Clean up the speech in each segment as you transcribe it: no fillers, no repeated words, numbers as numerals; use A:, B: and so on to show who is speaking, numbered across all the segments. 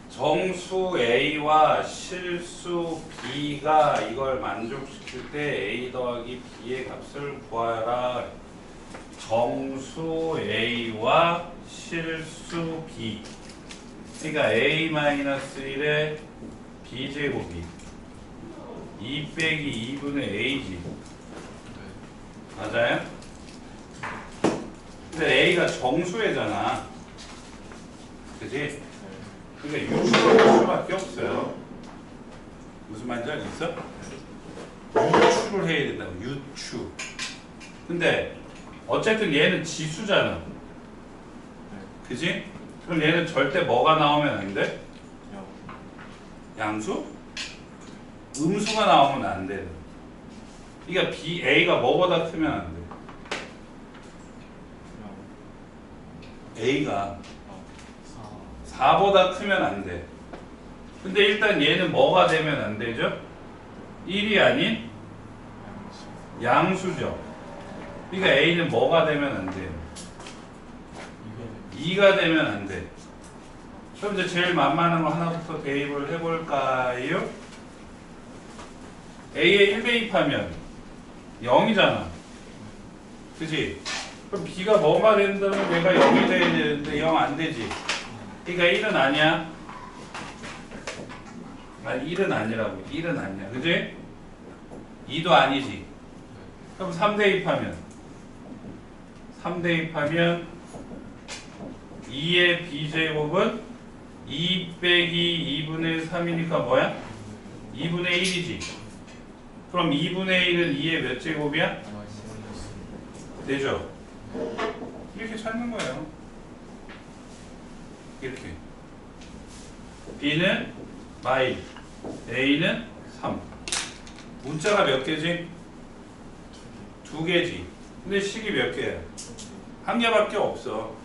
A: 정수 A와 실수 B가 이걸 만족시킬 때 A 더하기 B의 값을 구하라. 정수 A와 실수 B. 그러니까 A-1의 B제곱이 2 빼기 2분의 A지. 맞아요? 근데 A가 정수애잖아. 그지? 그러니까 유추를 할 수밖에 없어요. 무슨 말인지 알겠어? 유추를 해야 된다고. 유추. 근데 어쨌든 얘는 지수잖아. 그지? 그럼 얘는 절대 뭐가 나오면 안 돼? 양수? 음수가 나오면 안 돼. 그러니까 B, A가 뭐보다 크면 안 돼. A가 4보다 크면 안 돼. 근데 일단 얘는 뭐가 되면 안 되죠? 1이 아닌 양수죠. 그러니까 A는 뭐가 되면 안 돼요? 2가 되면 안 돼. 그럼 이제 제일 만만한 거 하나부터 대입을 해볼까요? A에 1 대입하면 0이잖아. 그지? 그럼 B가 뭐가 된다면 얘가 0이 돼야 되는데 0 안 되지. 그러니까 1은 아니야. 아니 1은 아니라고. 1은 아니야. 그지? 2도 아니지. 그럼 3 대입하면 2의 B제곱은 2 빼기 2분의 3이니까 뭐야? 2분의 1이지. 그럼 2분의 1은 2의 몇 제곱이야? 되죠? 이렇게 찾는 거예요. 이렇게. B는 마일, A는 3. 문자가 몇 개지? 2개지. 근데 식이 몇 개야? 1개밖에 없어.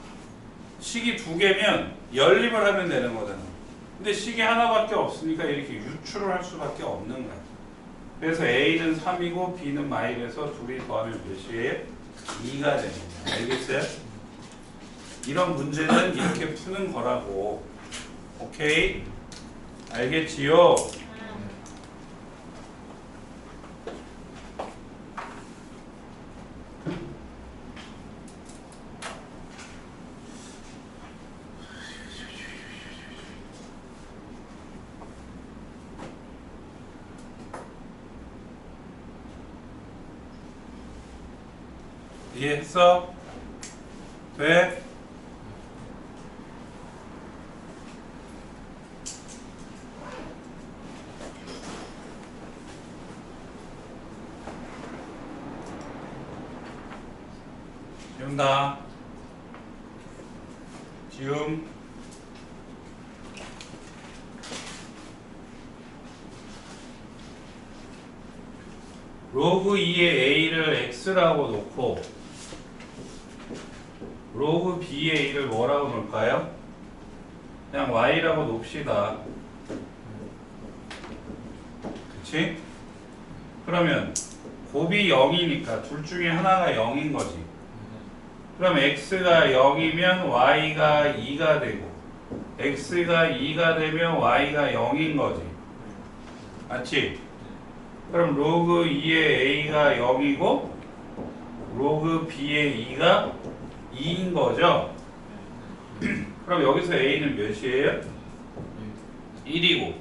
A: 식이 2개면 연립을 하면 되는 거잖아. 근데 식이 하나밖에 없으니까 이렇게 유추를 할 수밖에 없는 거야. 그래서 A는 3이고 B는 마일에서 둘이 더하면 몇이에요? 2가 되는 거야. 알겠어요? 이런 문제는 이렇게 푸는 거라고. 오케이? 알겠지요? 이해했어? 돼? 지운다. 지움. 로그 2의 A를 X라고 놓고 로그 B의 A를 뭐라고 놓을까요? 그냥 Y라고 놓읍시다. 그치? 그러면 곱이 0이니까 둘 중에 하나가 0인 거지. 그럼 X가 0이면 Y가 2가 되고 X가 2가 되면 Y가 0인 거지. 맞지? 그럼 로그 2의 A가 0이고 로그 B의 2가 2인 거죠. 그럼 여기서 A는 몇이에요? 1이고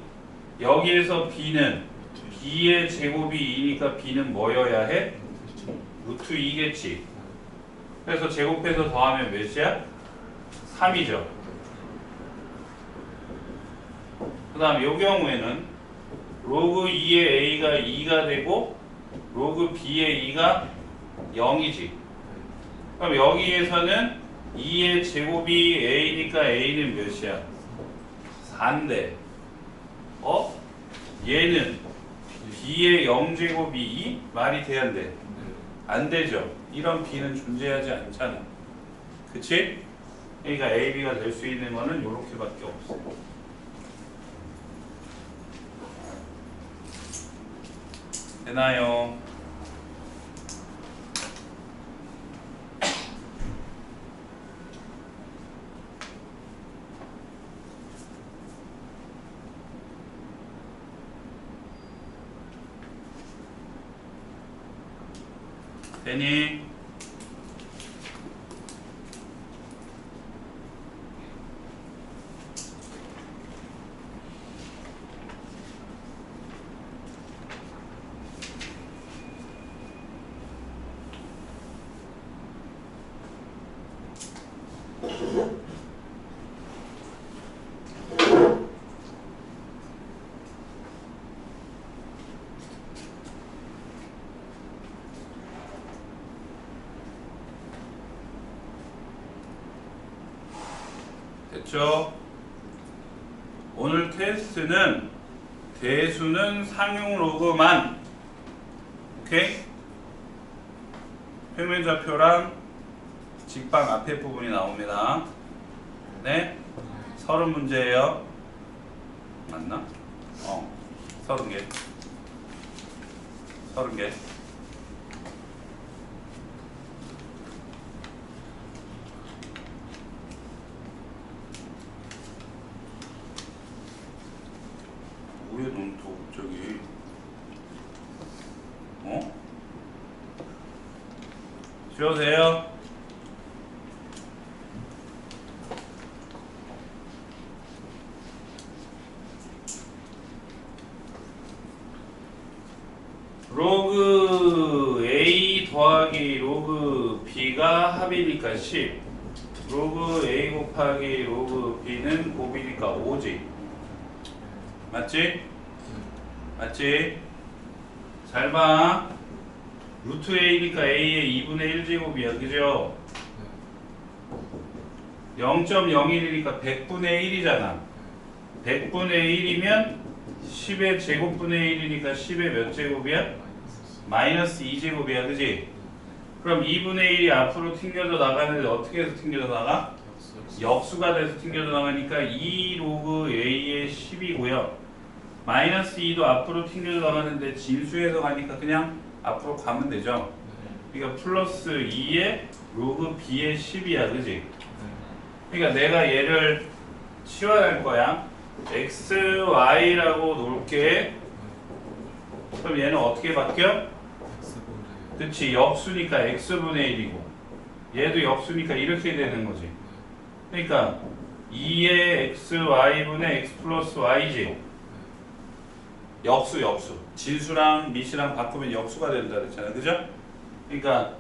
A: 여기에서 B는 B의 제곱이 2니까 B는 뭐여야 해? 루트 2겠지. 그래서 제곱해서 더하면 몇이야? 3이죠. 그 다음 이 경우에는 로그 2의 A가 2가 되고 로그 B의 2가 0이지. 그럼 여기에서는 2의 제곱이 A니까 A는 몇이야? 4인데 얘는 B의 0제곱이 2? 말이 돼야 안 돼? 안 되죠. 이런 B는 존재하지 않잖아. 그치? 그러니까 A, B가 될 수 있는 거는 이렇게밖에 없어. 되나요? 되니? 됐죠? 오늘 테스트는 대수는 상용 로그만, 오케이? 평면좌표랑 직방 앞에 부분이 나옵니다. 네? 30문제예요. 맞나? 30개. 30개. 뭐야 넌 또 갑자기 쉬어도 돼요? 로그 A 더하기 로그 B가 합이니까 10, 로그 A 곱하기 로그 B는 곱이니까 5지. 맞지? 맞지? 잘 봐. 루트 A니까 A의 2분의 1제곱이야. 그죠? 0.01이니까 100분의 1이잖아. 100분의 1이면 10의 제곱분의 1이니까 10의 몇 제곱이야? 마이너스 2제곱이야. 그지? 그럼 2분의 1이 앞으로 튕겨져 나가는데 어떻게 해서 튕겨져 나가? 역수가 돼서 튕겨져 나가니까 2 로그 A의 10이고요. 마이너스 2도 앞으로 튕겨져 나가는데 진수에서 가니까 그냥 앞으로 가면 되죠. 그러니까 플러스 2의 로그 B의 10이야. 그지? 그러니까 내가 얘를 치환할 거야. x, y라고 놓을게. 그럼 얘는 어떻게 바뀌어? 그치, 역수니까 x분의 1이고 얘도 역수니까 이렇게 되는 거지. 그러니까 2의 x, y분의 x 플러스 y지. 역수. 진수랑 미시랑 바꾸면 역수가 된다 그랬잖아. 그죠? 그러니까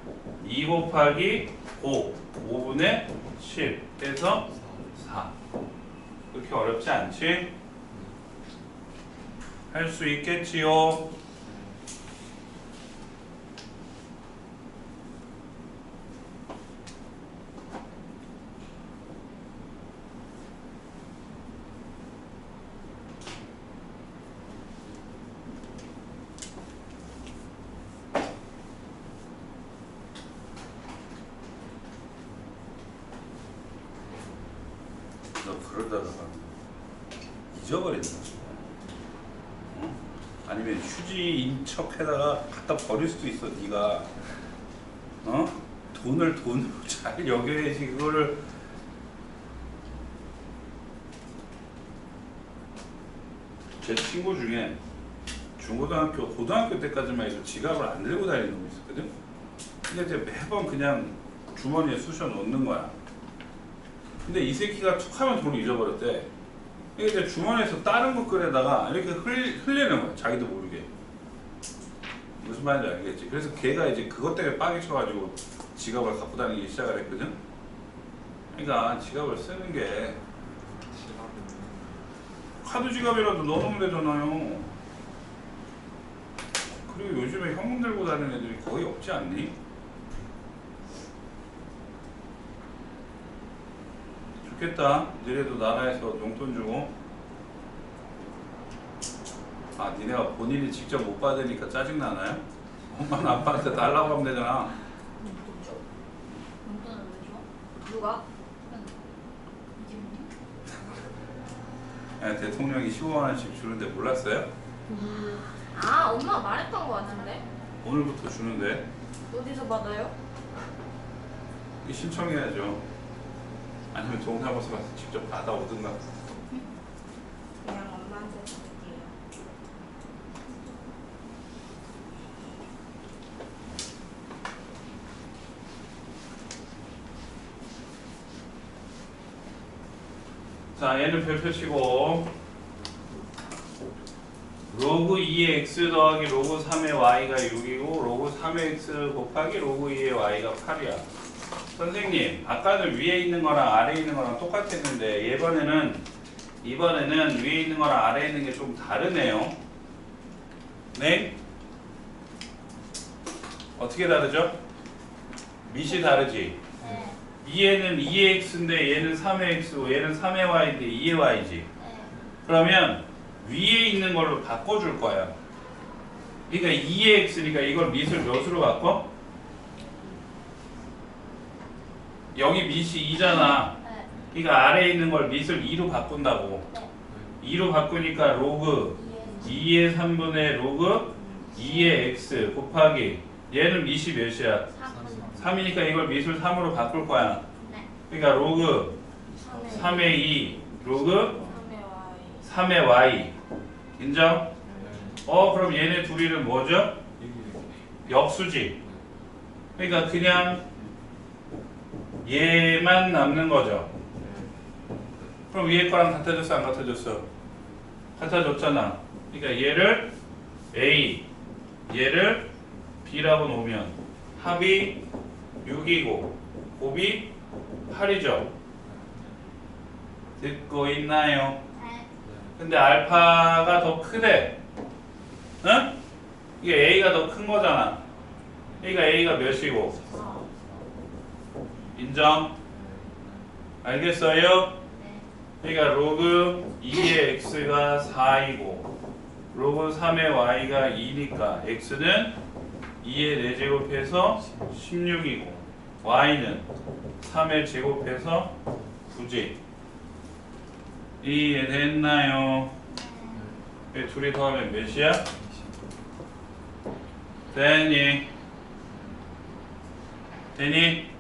A: 2 곱하기 5분의 10 해서 4. 그렇게 어렵지 않지? 할 수 있겠지요? 너 그러다가 잊어버린다. 아니면 휴지인 척해다가 갖다 버릴 수도 있어. 네가 돈으로 잘 여겨야지. 그거를 제 친구 중에 고등학교 때까지만 해도 지갑을 안 들고 다니는 놈이 있었거든. 근데 이제 매번 그냥 주머니에 쑤셔 놓는 거야. 근데 이 새끼가 툭 하면 돈을 잊어버렸대. 그러니까 이제 주머니에서 다른 거 꺼내다가 이렇게 흘리는 거야. 자기도 모르게. 무슨 말인지 알겠지? 그래서 걔가 이제 그것 때문에 빡이 쳐가지고 지갑을 갖고 다니기 시작을 했거든. 그러니까 지갑을 쓰는 게 카드 지갑이라도 넣어놓으면 되잖아요. 그리고 요즘에 현금 들고 다니는 애들이 거의 없지 않니? 좋겠다. 니네도 나라에서 용돈 주고. 아, 니네가 본인이 직접 못 받으니까 짜증나나요? 엄마는 아빠한테 달라고 하면 되잖아.
B: 용돈을 왜 줘? 누가?
A: 야, 대통령이 15만원씩 주는데 몰랐어요?
B: 아, 엄마가 말했던 거 같은데?
A: 오늘부터 주는데.
B: 어디서 받아요?
A: 신청해야죠. 아니면 동사무소 가서 직접 받아오든가.
B: 그냥 엄마한테 받을게요.
A: 자, 얘는 별표 치고 로그 2의 x 더하기 로그 3의 y가 6이고 로그 3의 x 곱하기 로그 2의 y가 8이야. 선생님, 아까는 위에 있는 거랑 아래에 있는 거랑 똑같았는데 이번에는 위에 있는 거랑 아래에 있는 게 좀 다르네요. 네? 어떻게 다르죠? 밑이 다르지?
B: 네.
A: 얘는 2의 x인데 얘는 3의 x고 얘는 3의 y인데 2의 y지.
B: 네.
A: 그러면 위에 있는 걸로 바꿔줄 거야. 그러니까 2의 x니까 이걸 밑을 몇으로 바꿔? 여기 밑이 2잖아.
B: 네.
A: 그러니까 아래에 있는 걸 밑을 2로 바꾼다고.
B: 네.
A: 2로 바꾸니까 로그 2의 3분의 로그 2의 x 곱하기 얘는 밑이 몇이야? 3이니까 이걸 밑을 3으로 바꿀 거야.
B: 네.
A: 그러니까 로그 3의 2 로그 3의 y 인정? 그럼 얘네 둘 이름 뭐죠? 역수지. 그러니까 그냥 얘만 남는 거죠. 그럼 위에 거랑 같아졌어 안 같아졌어? 같아졌잖아. 그러니까 얘를 A 얘를 B라고 놓으면 합이 6이고 곱이 8이죠. 듣고 있나요?
B: 네.
A: 근데 알파가 더 크대. 응? 이게 A가 더 큰 거잖아. 그러니까 A가 몇이고? 인정? 알겠어요? 그러니까 로그 2의 x가 4이고 로그 3의 y가 2니까 x는 2의 4제곱해서 16이고 y는 3의 제곱해서 9지. 이해됐나요? 둘이 더하면 몇이야? 되니? 되니?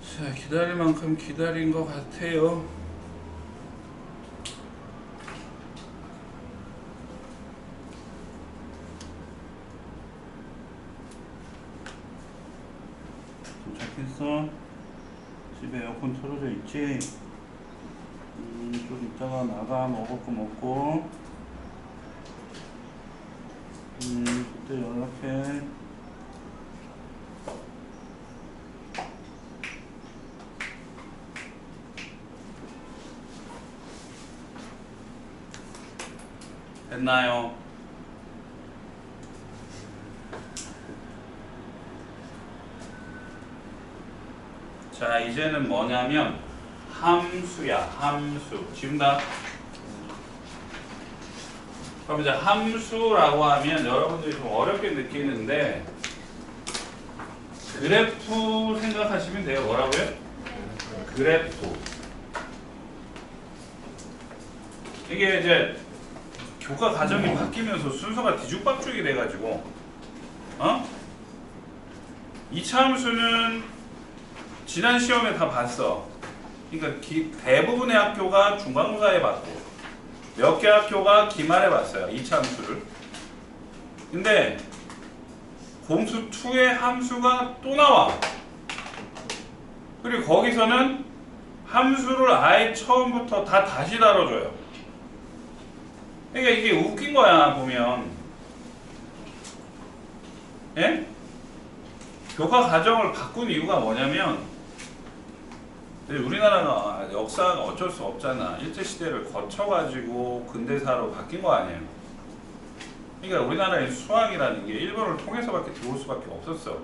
A: 자, 기다릴 만큼 기다린 것 같아요. 도착했어? 집에 에어컨 틀어져 있지? 좀 이따가 나가 먹을 거 먹고 그때 연락해. 됐나요? 자, 이제는 뭐냐면 함수야. 함수. 지운다. 그럼 이제 함수라고 하면 여러분들이 좀 어렵게 느끼는데 그래프 생각하시면 돼요. 뭐라고요? 그래프. 이게 이제 교과 과정이 바뀌면서 순서가 뒤죽박죽이 돼가지고 이차 함수는 지난 시험에 다 봤어. 그러니까 대부분의 학교가 중간고사에 봤고 몇 개 학교가 기말에 봤어요. 이차 함수를. 근데 공수 2의 함수가 또 나와. 그리고 거기서는 함수를 아예 처음부터 다 다시 다뤄줘요. 그러니까 이게 웃긴 거야 보면. 예? 교과 과정을 바꾼 이유가 뭐냐면 우리나라가 역사가 어쩔 수 없잖아. 일제시대를 거쳐가지고 근대사로 바뀐 거 아니에요. 그러니까 우리나라의 수학이라는 게 일본을 통해서밖에 들어올 수밖에 없었어.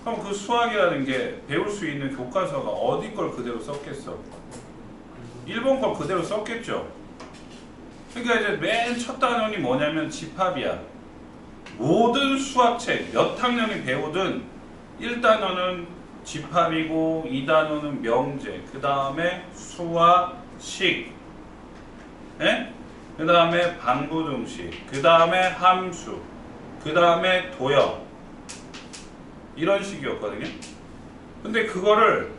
A: 그럼 그 수학이라는 게 배울 수 있는 교과서가 어디 걸 그대로 썼겠어? 일본 걸 그대로 썼겠죠. 그러니까 이제 맨 첫 단원이 뭐냐면 집합이야. 모든 수학책 몇 학년이 배우든 1단원은 집합이고 이 단어는 명제, 그 다음에 수와 식, 예? 그 다음에 방부등식, 그 다음에 함수, 그 다음에 도형, 이런 식이었거든요. 근데 그거를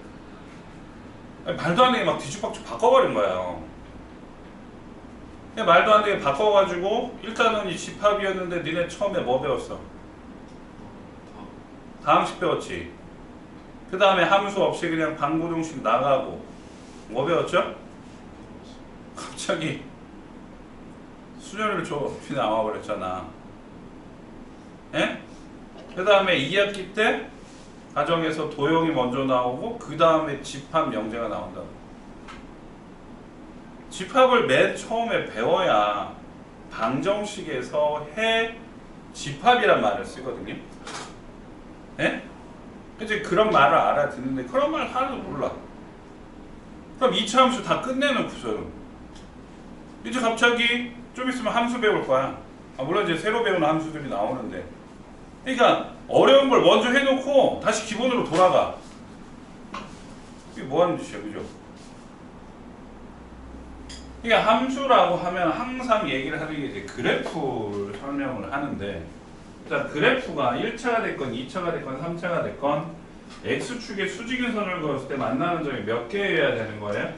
A: 말도 안 되게 막 뒤죽박죽 바꿔버린 거예요. 그냥 말도 안 되게 바꿔가지고 일단은 이 집합이었는데 니네 처음에 뭐 배웠어? 다항식 배웠지. 그 다음에 함수 없이 그냥 방부등식 나가고 뭐 배웠죠? 갑자기 수열을 조합이 나와버렸잖아. 예? 그 다음에 2학기 때 가정에서 도형이 먼저 나오고 그 다음에 집합 명제가 나온다고. 집합을 맨 처음에 배워야 방정식에서 해 집합이란 말을 쓰거든요. 예? 이제 그런 말을 알아듣는데 그런 말 하나도 몰라. 그럼 2차 함수 다 끝내놓고서는 이제 갑자기 좀 있으면 함수 배울 거야. 물론 이제 새로 배우는 함수들이 나오는데, 그러니까 어려운 걸 먼저 해놓고 다시 기본으로 돌아가. 이게 뭐 하는 짓이야, 그죠? 그러니까 함수라고 하면 항상 얘기를 하는 게 이제 그래프를 설명을 하는데, 자, 그래프가 1차가 됐건 2차가 됐건 3차가 됐건 X축에 수직인선을 그었을 때 만나는 점이 몇 개여야 되는 거예요?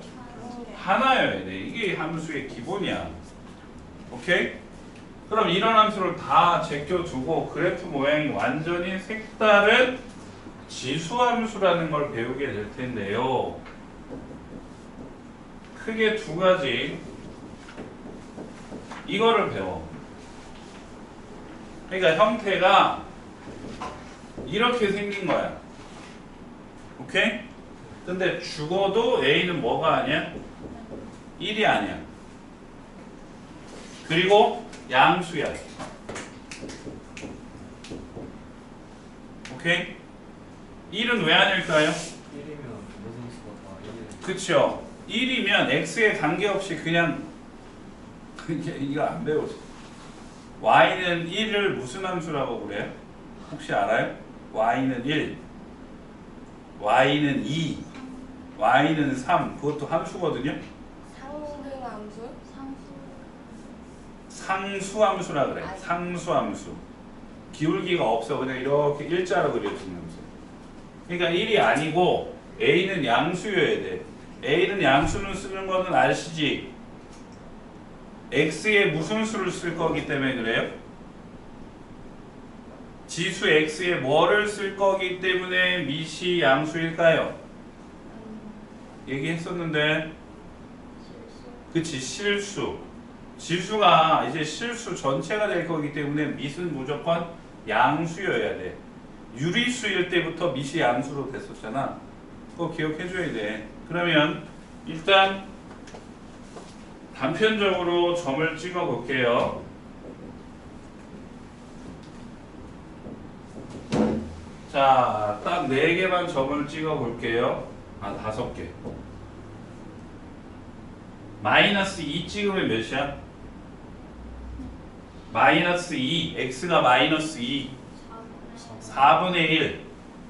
A: 하나여야 돼. 이게 함수의 기본이야. 오케이? 그럼 이런 함수를 다 제껴두고 그래프 모양이 완전히 색다른 지수함수라는 걸 배우게 될 텐데요. 크게 두 가지. 이거를 배워. 그러니까 형태가 이렇게 생긴 거야. 오케이? 근데 죽어도 A는 뭐가 아니야? 1이 아니야. 그리고 양수야. 오케이? 1은 왜 아닐까요?
C: 1이면 무슨 수가 다 1이에요.
A: 그쵸? 1이면 x에 관계없이 그냥 이거 안 배우지. y는 1을 무슨 함수라고 그래요? 혹시 알아요? y는 1, y는 2, y는 3. 그것도 함수거든요.
B: 상등함수?
A: 상수함수라 그래. 상수함수. 기울기가 없어. 그냥 이렇게 일자로 그려진 함수. 그러니까 1이 아니고 a는 양수여야 돼. a는 양수는 쓰는 거는 아시지? x에 무슨 수를 쓸 거기 때문에 그래요? 지수 x에 뭐를 쓸 거기 때문에 미시 양수일까요? 얘기했었는데, 그치, 실수. 지수가 이제 실수 전체가 될 거기 때문에 밑은 무조건 양수여야 돼. 유리수일 때부터 밑이 양수로 됐었잖아. 그거 기억해줘야 돼. 그러면 일단 단편적으로 점을 찍어 볼게요. 자, 딱 4개만 점을 찍어 볼게요. 5개. 마이너스 2 찍으면 몇이야? 마이너스 2. x가 마이너스 2. 4분의 1.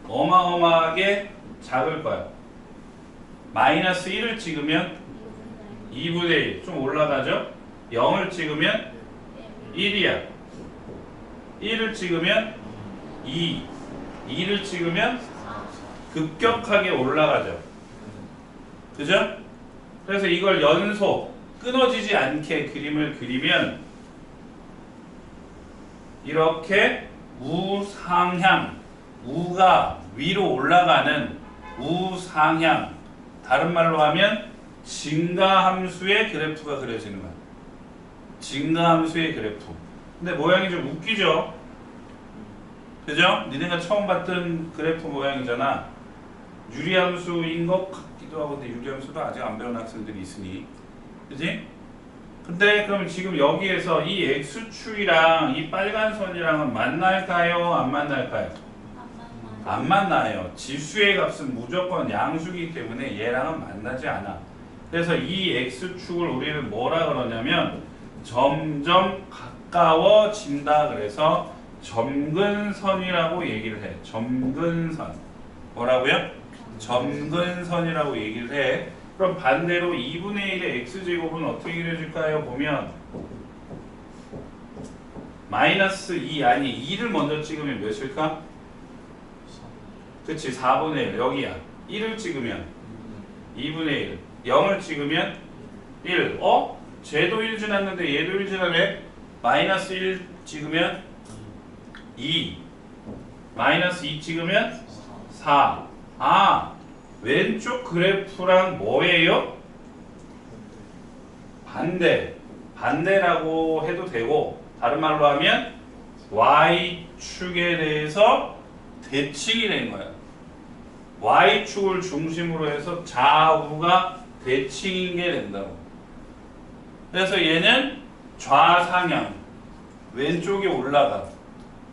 A: 어마어마하게 작을 거야. 마이너스 1을 찍으면 2분의 1. 좀 올라가죠? 0을 찍으면 1이야. 1을 찍으면 2. 2를 찍으면 급격하게 올라가죠. 그죠? 그래서 이걸 연속 끊어지지 않게 그림을 그리면 이렇게 우상향, 우가 위로 올라가는 우상향, 다른 말로 하면 증가함수의 그래프가 그려지는 거야. 증가함수의 그래프. 근데 모양이 좀 웃기죠? 그죠? 니네가 처음 봤던 그래프 모양이잖아. 유리함수인 것 같기도 하고, 근데 유리함수도 아직 안 배운 학생들이 있으니, 그지? 근데 그럼 지금 여기에서 이 x축이랑 이 빨간 선이랑은 만날까요? 안 만날까요? 안 만나요. 지수의 값은 무조건 양수이기 때문에 얘랑은 만나지 않아. 그래서 이 x축을 우리는 뭐라 그러냐면 점점 가까워진다. 그래서 점근선이라고 얘기를 해. 점근선. 뭐라고요? 점근선이라고 얘기를 해. 그럼 반대로 2분의 1의 x제곱은 어떻게 그려질까요? 보면 마이너스 2 아니 2를 먼저 찍으면 몇일까? 그치 4분의 1 여기야. 1을 찍으면 2분의 1 0을 찍으면 1 쟤도 1 지났는데 얘도 1 지나네. 마이너스 1 찍으면 2 마이너스 2 찍으면 4 왼쪽 그래프랑 뭐예요? 반대라고 해도 되고 다른 말로 하면 Y축에 대해서 대칭이 된 거야. Y축을 중심으로 해서 좌우가 대칭인 게 된다고. 그래서 얘는 좌상향 왼쪽이 올라가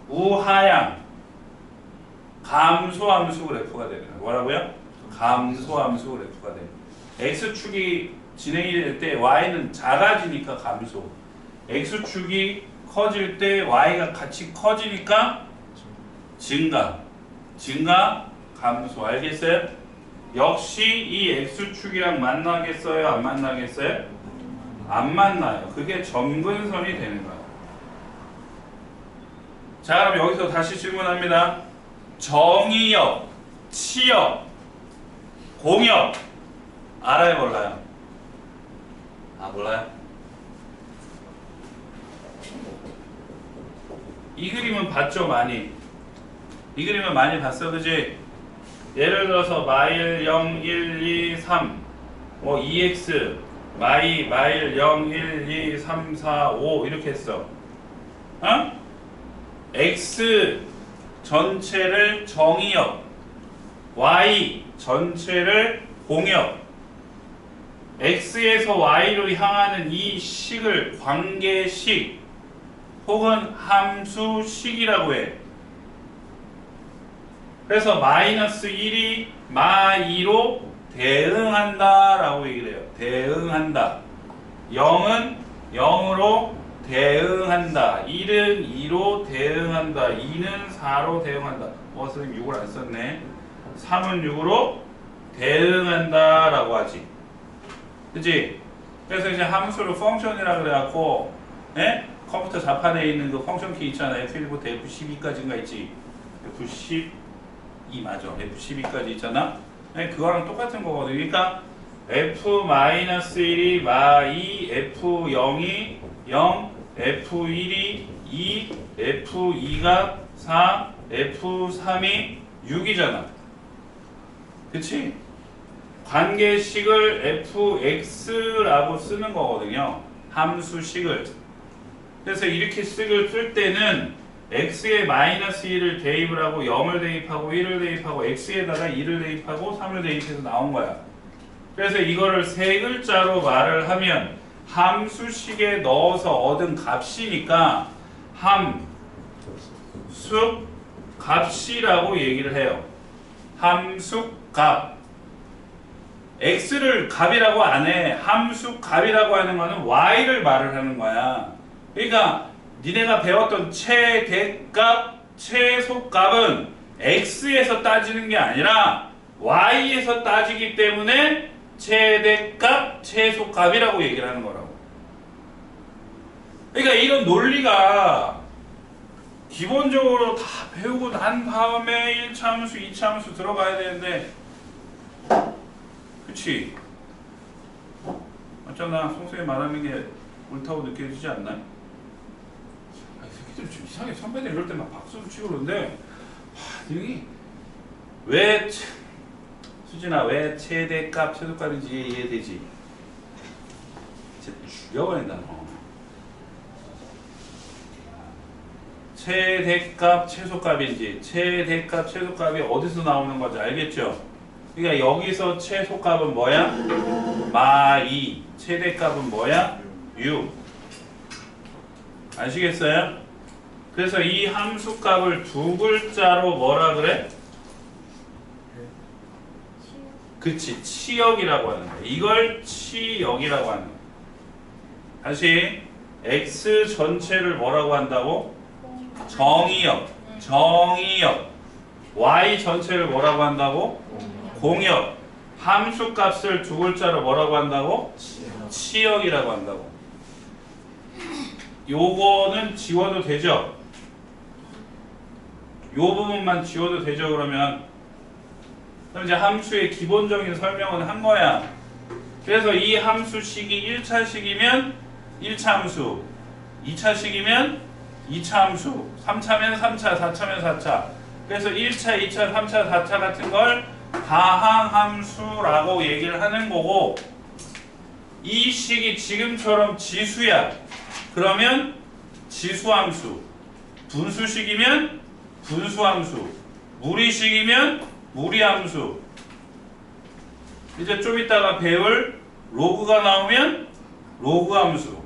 A: 우하향 감소함수 그래프가 되는 거예요. 뭐라고요? 감소함수 그래프가 돼요. X축이 진행이 될 때 Y는 작아지니까 감소. X축이 커질 때 Y가 같이 커지니까 증가. 감소. 알겠어요? 역시 이 X축이랑 만나겠어요? 안 만나겠어요? 안 만나요. 그게 점근선이 되는 거예요. 자, 그럼 여기서 다시 질문합니다. 정의역, 치역, 공역 알아요, 몰라요? 몰라요? 이 그림은 봤죠, 많이? 이 그림은 많이 봤어, 그지? 예를 들어서 마일 0, 1, 2, 3 2x 마일 0, 1, 2, 3, 4, 5 이렇게 했어. x 전체를 정의역, y 전체를 공역, x에서 y로 향하는 이 식을 관계식 혹은 함수식이라고 해. 그래서 마이너스 1이 마2로 대응한다 라고 얘기를 해요. 대응한다. 0은 0으로 대응한다. 1은 2로 대응한다. 2는 4로 대응한다. 선생님 6을 안 썼네. 3은 6으로 대응한다 라고 하지. 그치? 그래서 이제 함수를 펑션이라 그래갖고 컴퓨터 자판에 있는 그 펑션 키 있잖아. F1부터 F12까지인가 있지. F12 맞아. F12까지 있잖아. 그거랑 똑같은 거거든. 그러니까 F-1이 마2, F0이 0, F1이 2, F2가 4, F3이 6이잖아. 그치? 관계식을 fx라고 쓰는 거거든요. 함수식을. 그래서 이렇게 쓸 때는 x에 마이너스 1을 대입을 하고 0을 대입하고 1을 대입하고 x에다가 2를 대입하고 3을 대입해서 나온 거야. 그래서 이거를 세 글자로 말을 하면 함수식에 넣어서 얻은 값이니까 함수값이라고 얘기를 해요. 함수값. x를 값이라고 안 해. 함수값이라고 하는 거는 y를 말을 하는 거야. 그러니까 니네가 배웠던 최대값, 최소값은 x에서 따지는 게 아니라 y에서 따지기 때문에 최대값, 최소값이라고 얘기를 하는 거라고. 그러니까 이런 논리가 기본적으로 다 배우고 난 다음에 1차 함수, 2차 함수 들어가야 되는데 그치? 맞잖아. 송수에 말하는 게 옳다고 느껴지지 않나요? 이 새끼들 좀 이상해. 선배들 이럴 때 막 박수도 치고 그러는데 여기 왜 수진아 왜 최대값, 최소값인지 이해되지? 진짜 죽여버린다 너. 최대값, 최소값인지 최대값, 최소값이 어디서 나오는 건지 알겠죠? 그러니까 여기서 최소값은 뭐야? 마2. 최대값은 뭐야? 6. 아시겠어요? 그래서 이 함수값을 두 글자로 뭐라 그래? 그치, 치역이라고 하는 거야. 이걸 치역이라고 하는 거야. 다시 x 전체를 뭐라고 한다고? 정의역. 정의역. y 전체를 뭐라고 한다고? 공역. 함수 값을 두 글자로 뭐라고 한다고? 치역이라고 한다고. 요거는 지워도 되죠? 요 부분만 지워도 되죠? 그럼 이제 함수의 기본적인 설명은 한 거야. 그래서 이 함수식이 1차식이면 1차 함수, 2차식이면 2차 함수, 3차면 3차, 4차면 4차. 그래서 1차, 2차, 3차, 4차 같은 걸 다항함수라고 얘기를 하는 거고, 이 식이 지금처럼 지수야. 그러면 지수함수, 분수식이면 분수함수, 무리식이면 무리함수. 이제 좀 이따가 배울 로그가 나오면 로그함수.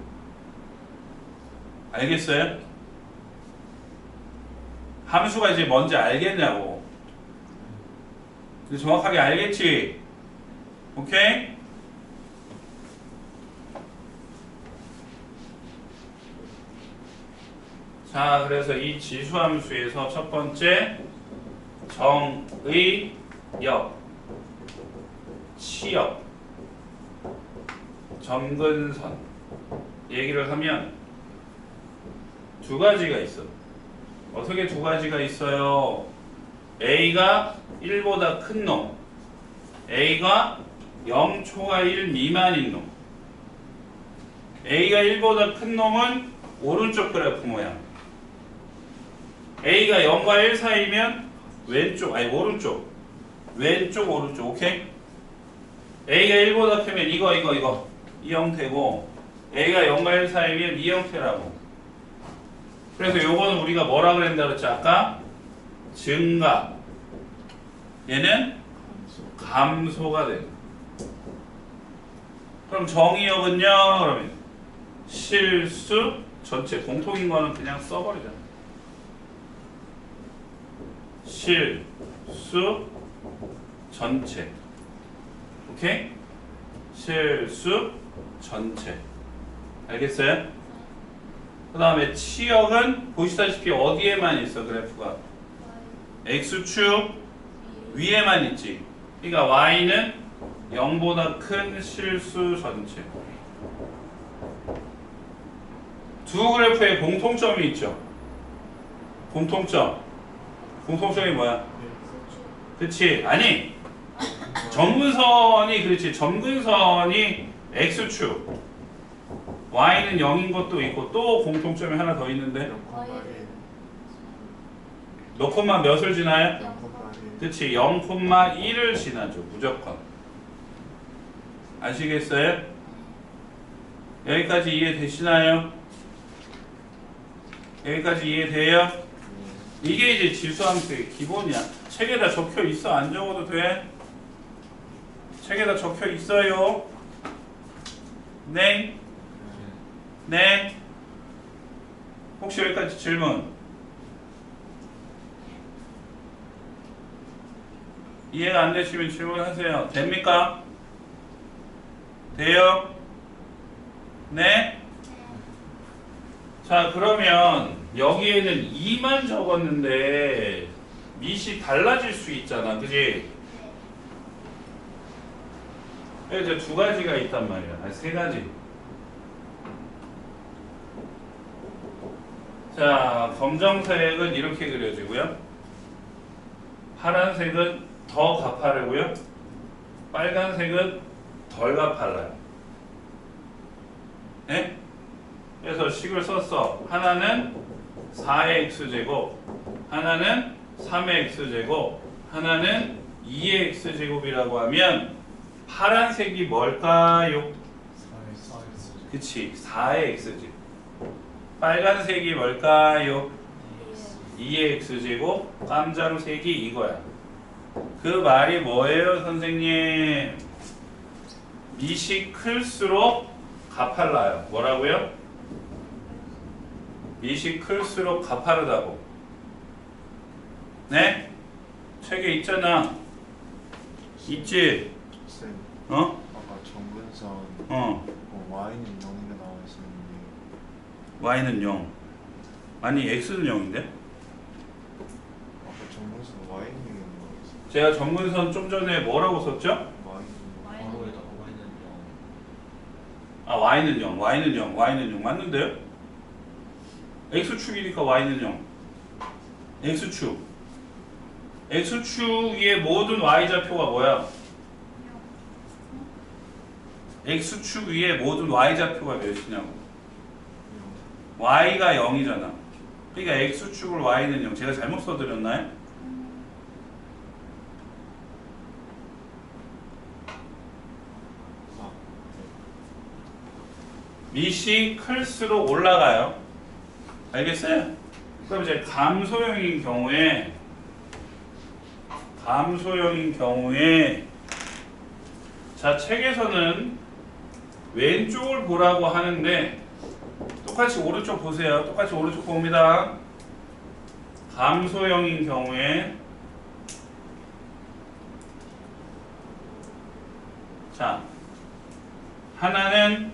A: 알겠어요? 함수가 이제 뭔지 알겠냐고. 정확하게 알겠지? 오케이? 자, 그래서 이 지수함수에서 첫 번째 정의 역, 치역, 점근선 얘기를 하면 두 가지가 있어. 어떻게 두 가지가 있어요? A가 1보다 큰 놈, A가 0초가 1 미만인 놈. A가 1보다 큰 놈은 오른쪽 그래프 모양. A가 0과 1 사이면 왼쪽, 아니 오른쪽. 왼쪽, 오른쪽. 오케이? A가 1보다 크면 이거 이 형태고, A가 0과 1 사이면 이 형태라고. 그래서 요거는 우리가 뭐라 그랬다 그랬지 아까? 증가. 얘는 감소가 돼요. 그럼 정의역은요? 그러면 실수 전체, 공통인 거는 그냥 써버리잖아. 실수 전체. 오케이? 실수 전체. 알겠어요? 그 다음에 치역은 보시다시피 어디에만 있어, 그래프가? X축 위에만 있지. 그러니까 Y는 0보다 큰 실수 전체. 두 그래프에 공통점이 있죠. 공통점이 뭐야? 그치? 아니, 점근선이, 그렇지. 점근선이 X축, Y는 0인 것도 있고, 또 공통점이 하나 더 있는데, 몇 콤마 몇을 지나요? 그치, 0,1을 지나죠. 무조건. 아시겠어요? 여기까지 이해되시나요? 여기까지 이해돼요? 이게 이제 지수함수의 기본이야. 책에다 적혀 있어. 안 적어도 돼. 책에다 적혀 있어요. 네? 네? 혹시 여기까지 질문? 이해가 안 되시면 질문하세요. 됩니까? 돼요? 네? 자, 그러면 여기에는 2만 적었는데 밑이 달라질 수 있잖아. 그지? 이제 두 가지가 있단 말이야. 아니, 세 가지. 자, 검정색은 이렇게 그려지고요. 파란색은 더 가파르고요. 빨간색은 덜 가팔라요. 네? 그래서 식을 썼어. 하나는 4의 x제곱, 하나는 3의 x제곱, 하나는 2의 x제곱이라고 하면 파란색이 뭘까요? 그치, 4의 x제곱. 빨간색이 뭘까요? 2의 x제곱, 깜장색이 이거야. 그 말이 뭐예요, 선생님? 밑이 클수록 가팔라요. 뭐라고요? 밑이 클수록 가파르다고. 네? 책에 있잖아. 있지?
D: 쌤,
A: 어?
D: 아까 정근선 Y는 0이가 나와 있었는데
A: Y는 0. 아니 X는 0인데?
D: 아까 정근선 Y는
A: 제가 정근선 좀 전에 뭐라고 썼죠?
D: 와인은
C: 바로에다가 Y는 0.
A: 아 y는 0, y는 0, y는 0 맞는데요? x축이니까 y는 0. x축. x축 위에 모든 y좌표가 뭐야? x축 위에 모든 y좌표가 몇이냐고. y가 0이잖아. 그러니까 x축을 y는 0. 제가 잘못 써드렸나요? 밑이 클수록 올라가요. 알겠어요? 그럼 이제 감소형인 경우에 자 책에서는 왼쪽을 보라고 하는데 똑같이 오른쪽 보세요. 똑같이 오른쪽 봅니다. 감소형인 경우에 자 하나는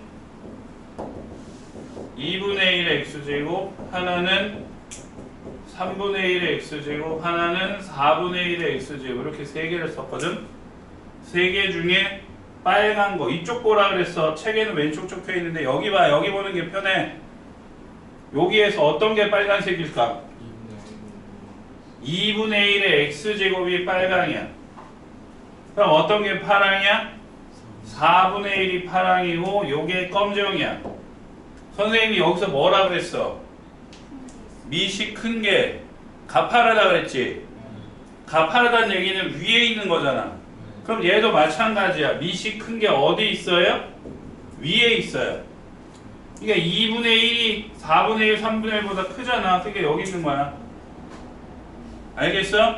A: 2분의 1의 x제곱, 하나는 3분의 1의 x제곱, 하나는 4분의 1의 x제곱 이렇게 세 개를 썼거든. 세 개 중에 빨간 거 이쪽 보라 그랬어. 책에는 왼쪽 적혀 있는데 여기 봐. 여기 보는 게 편해. 여기에서 어떤 게 빨간색일까? 2분의 1의 x제곱이 빨강이야. 그럼 어떤 게 파랑이야? 4분의 1이 파랑이고 요게 검정이야. 선생님이 여기서 뭐라 그랬어? 밑이 큰 게 가파르다 그랬지? 가파르다는 얘기는 위에 있는 거잖아. 그럼 얘도 마찬가지야. 밑이 큰 게 어디 있어요? 위에 있어요. 그러니까 2분의 1이 4분의 1, 3분의 1보다 크잖아. 그러니까 여기 있는 거야. 알겠어?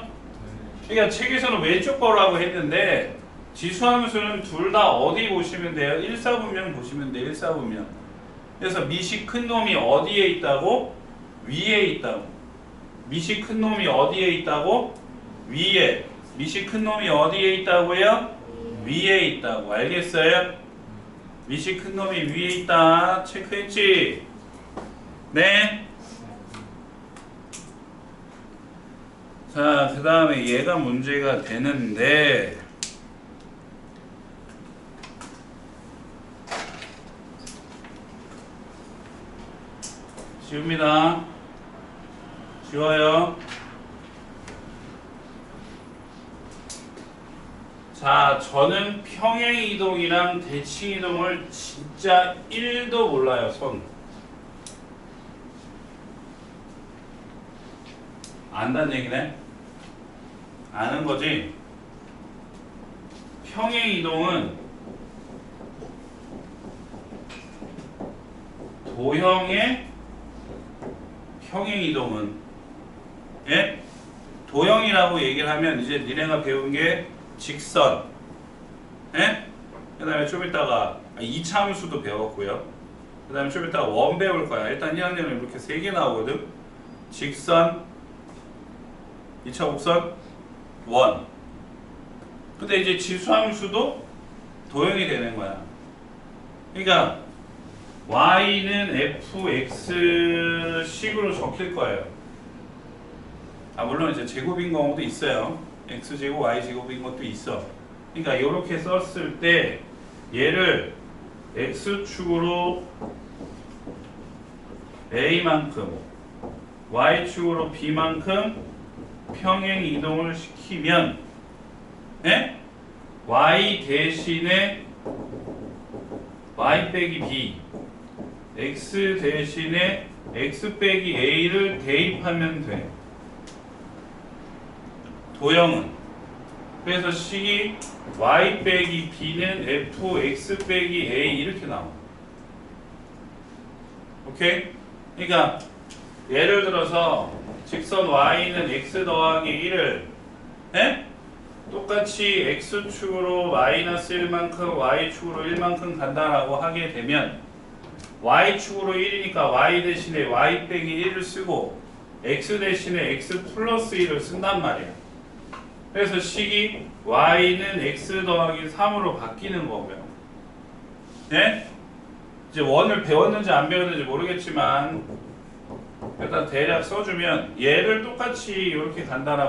A: 그러니까 책에서는 왼쪽 거라고 했는데 지수함수는 둘 다 어디 보시면 돼요? 1사분면 보시면 돼요. 1사분면. 그래서 밑이 큰 놈이 어디에 있다고? 위에 있다고. 밑이 큰 놈이 어디에 있다고? 위에. 밑이 큰 놈이 어디에 있다고요? 위에 있다고. 알겠어요? 밑이 큰 놈이 위에 있다. 체크했지? 네? 자, 그 다음에 얘가 문제가 되는데 지웁니다. 지워요. 자, 저는 평행이동이랑 대칭이동을 진짜 1도 몰라요. 손. 안다는 얘기네? 아는 거지? 평행이동은 도형의 평행이동은 예? 도형이라고 얘기를 하면 이제 니네가 배운 게 직선 예? 그 다음에 좀 이따가 2차 함수도 배웠고요. 그 다음에 좀 이따가 원 배울 거야. 일단 1학년에 이렇게 3개 나오거든. 직선 2차 곡선 원. 근데 이제 지수함수도 도형이 되는 거야. 그러니까 y는 fx식으로 적힐 거예요. 아 물론 이제 제곱인 경우도 있어요. x제곱 y제곱인 것도 있어. 그러니까 이렇게 썼을 때 얘를 x축으로 a만큼 y축으로 b만큼 평행 이동을 시키면 예? y 대신에 y 빼기 b x 대신에 x 빼기 a를 대입하면 돼. 도형은 그래서 식이 y 빼기 b는 fx 빼기 a 이렇게 나와. 오케이? 그러니까 예를 들어서 직선 y는 x 더하기 1을 예? 똑같이 x축으로 마이너스 1만큼 y축으로 1만큼 간다라고 하게 되면 y축으로 1이니까 y 대신에 y 빼기 1을 쓰고 x 대신에 x 플러스 1을 쓴단 말이야. 그래서 식이 y는 x 더하기 3으로 바뀌는 거고요. 네? 이제 원을 배웠는지 안 배웠는지 모르겠지만 일단 대략 써주면 얘를 똑같이 이렇게 간다라고